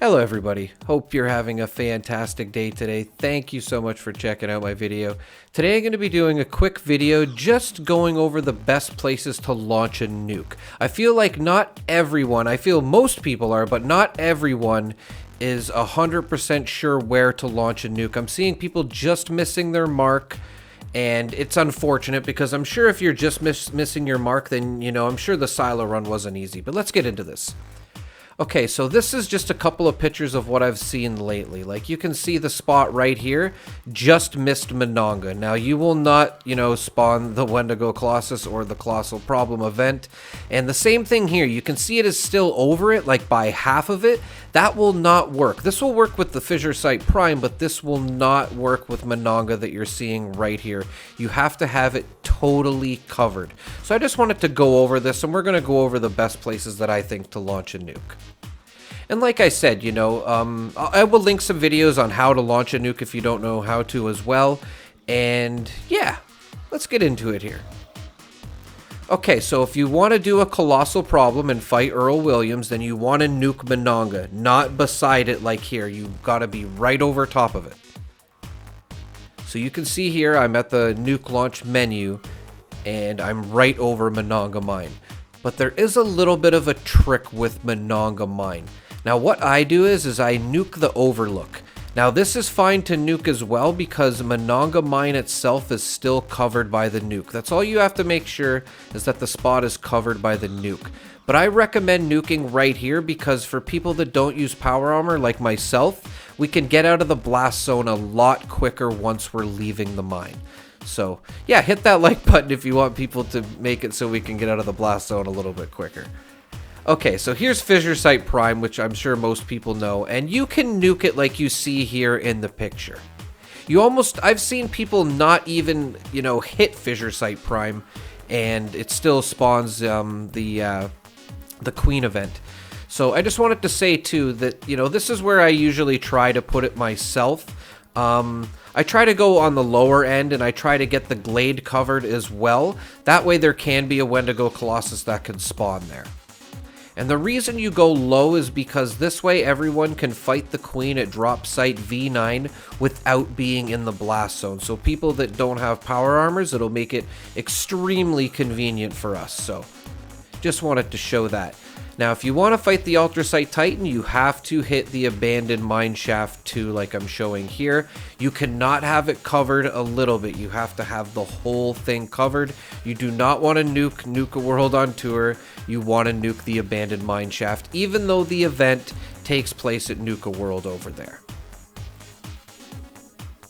Hello everybody, hope you're having a fantastic day today. Thank you so much for checking out my video. Today I'm going to be doing a quick video just going over the best places to launch a nuke. I feel like not everyone, I feel most people are, but not everyone is 100% sure where to launch a nuke. I'm seeing people just missing their mark. And it's unfortunate because I'm sure if you're just missing your mark, then, you know, I'm sure the silo run wasn't easy. But let's get into this. Okay, so this is just a couple of pictures of what I've seen lately. Like, you can see the spot right here, just missed Monongah. Now, you will not, you know, spawn the Wendigo Colossus or the Colossal Problem event. And the same thing here, you can see it is still over it, like by half of it. That will not work. This will work with the Fissure Site Prime, but this will not work with Monongah that you're seeing right here. You have to have it totally covered. So I just wanted to go over this, and we're going to go over the best places that I think to launch a nuke. And like I said, you know, I will link some videos on how to launch a nuke if you don't know how to as well. And yeah, let's get into it here. Okay, so if you want to do a Colossal Problem and fight Earl Williams, then you want to nuke Monongah, not beside it like here. You've got to be right over top of it. So you can see here, I'm at the nuke launch menu, and I'm right over Monongah Mine. But there is a little bit of a trick with Monongah Mine. Now what I do is I nuke the overlook. Now this is fine to nuke as well because Monongah Mine itself is still covered by the nuke. That's all you have to make sure is that the spot is covered by the nuke. But I recommend nuking right here because for people that don't use power armor like myself, we can get out of the blast zone a lot quicker once we're leaving the mine. So yeah, hit that like button if you want people to make it so we can get out of the blast zone a little bit quicker. Okay, so here's Fissure Site Prime, which I'm sure most people know, and you can nuke it like you see here in the picture. I've seen people not even, you know, hit Fissure Site Prime, and it still spawns the Queen event. So I just wanted to say too that, you know, this is where I usually try to put it myself. I try to go on the lower end, and I try to get the glade covered as well. That way there can be a Wendigo Colossus that can spawn there. And the reason you go low is because this way everyone can fight the Queen at drop site V9 without being in the blast zone. So people that don't have power armors, it'll make it extremely convenient for us. So just wanted to show that. Now, if you want to fight the Ultrasite Titan, you have to hit the abandoned mine shaft too, like I'm showing here. You cannot have it covered a little bit. You have to have the whole thing covered. You do not want to nuke a world on tour. You want to nuke the abandoned mine shaft, even though the event takes place at Nuke a World over there.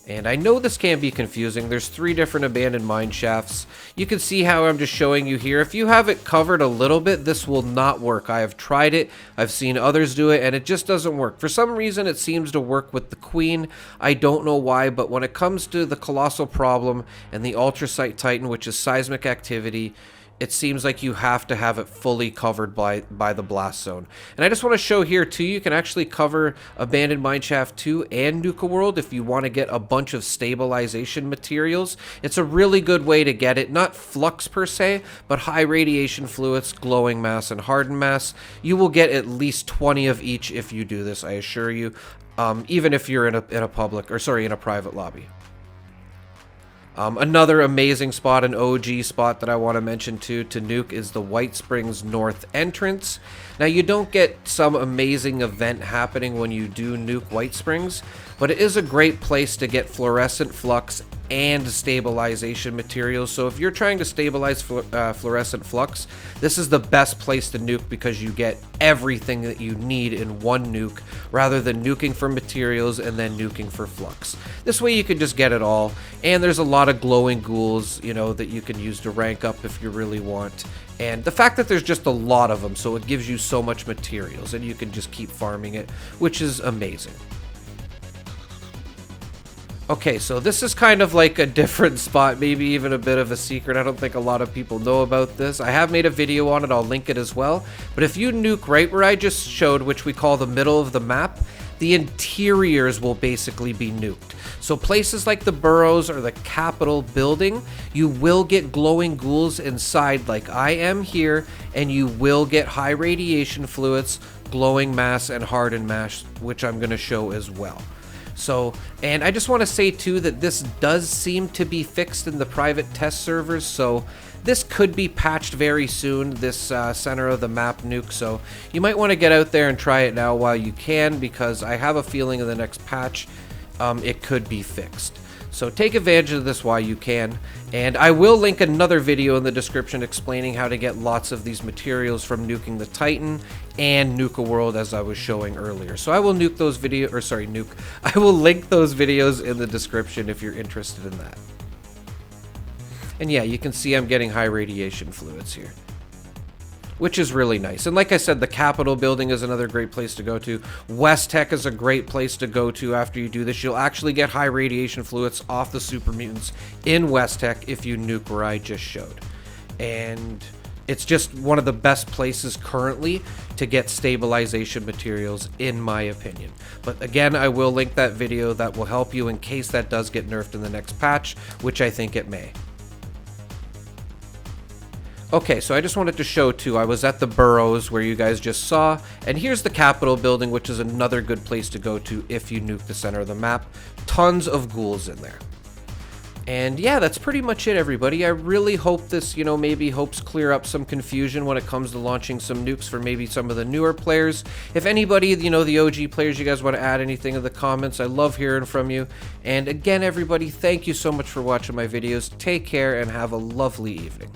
And I know this can be confusing. There's 3 different abandoned mine shafts. You can see how I'm just showing you here. If you have it covered a little bit, this will not work. I have tried it. I've seen others do it, and it just doesn't work. For some reason, it seems to work with the Queen. I don't know why, but when it comes to the Colossal Problem and the Ultrasite Titan, which is seismic activity, it seems like you have to have it fully covered by the blast zone. And I just want to show here too, you can actually cover Abandoned Mineshaft 2 and Nuke a World if you want to get a bunch of stabilization materials. It's a really good way to get it. Not flux per se, but high radiation fluids, glowing mass, and hardened mass. You will get at least 20 of each if you do this, I assure you. Even if you're in a private lobby. Another amazing spot, an OG spot that I want to mention too to nuke is the White Springs North entrance. Now you don't get some amazing event happening when you do nuke White Springs, but it is a great place to get fluorescent flux and stabilization materials. So if you're trying to stabilize fluorescent flux, this is the best place to nuke because you get everything that you need in one nuke rather than nuking for materials and then nuking for flux. This way you can just get it all, and there's a lot of glowing ghouls, you know, that you can use to rank up if you really want. And the fact that there's just a lot of them, so it gives you so much materials and you can just keep farming it, which is amazing. Okay, so this is kind of like a different spot, maybe even a bit of a secret. I don't think a lot of people know about this. I have made a video on it, I'll link it as well. But if you nuke right where I just showed, which we call the middle of the map, the interiors will basically be nuked. So places like the burrows or the Capitol building, you will get glowing ghouls inside like I am here, and you will get high radiation fluids, glowing mass, and hardened mass, which I'm going to show as well. So, and I just want to say too that this does seem to be fixed in the private test servers, so this could be patched very soon, this center of the map nuke, so you might want to get out there and try it now while you can, because I have a feeling in the next patch it could be fixed. So take advantage of this while you can, and I will link another video in the description explaining how to get lots of these materials from Nuking the Titan and Nuke a World, as I was showing earlier. So I will nuke those I will link those videos in the description if you're interested in that. And yeah, you can see I'm getting high radiation fluids here, which is really nice. And like I said, the Capitol building is another great place to go to. West Tech is a great place to go to after you do this. You'll actually get high radiation fluids off the super mutants in West Tech if you nuke where I just showed. And it's just one of the best places currently to get stabilization materials, in my opinion. But again, I will link that video. That will help you in case that does get nerfed in the next patch, which I think it may. Okay, so I just wanted to show too, I was at the burrows where you guys just saw, and here's the Capitol building, which is another good place to go to if you nuke the center of the map. Tons of ghouls in there. And yeah, that's pretty much it, everybody. I really hope this, maybe helps clear up some confusion when it comes to launching some nukes for maybe some of the newer players. If anybody, the OG players, you guys want to add anything in the comments, I love hearing from you. And again, everybody, thank you so much for watching my videos. Take care and have a lovely evening.